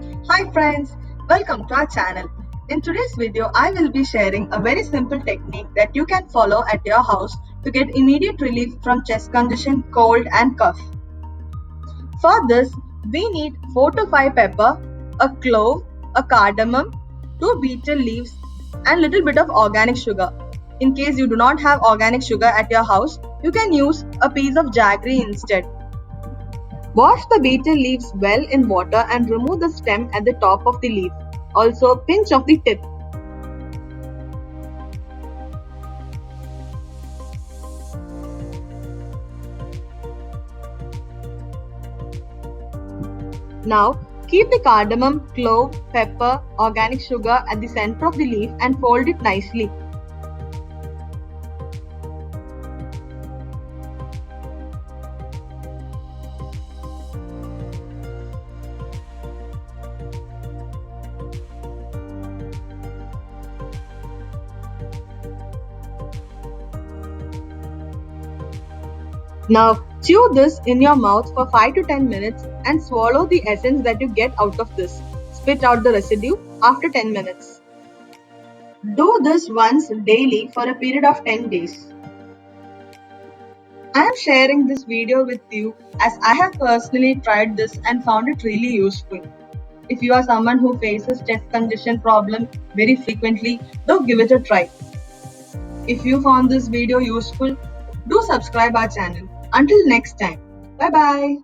Hi friends, welcome to our channel. In today's video, I will be sharing a very simple technique that you can follow at your house to get immediate relief from chest congestion, cold and cough. For this, we need 4 to 5 pepper, a clove, a cardamom, 2 betel leaves and little bit of organic sugar. In case you do not have organic sugar at your house, you can use a piece of jaggery instead. Wash the betel leaves well in water and remove the stem at the top of the leaf. Also, pinch of the tip. Now, keep the cardamom, clove, pepper, organic sugar at the center of the leaf and fold it nicely. Now, chew this in your mouth for 5 to 10 minutes and swallow the essence that you get out of this. Spit out the residue after 10 minutes. Do this once daily for a period of 10 days. I am sharing this video with you as I have personally tried this and found it really useful. If you are someone who faces chest congestion problem very frequently, do give it a try. If you found this video useful, do subscribe our channel. Until next time, bye bye.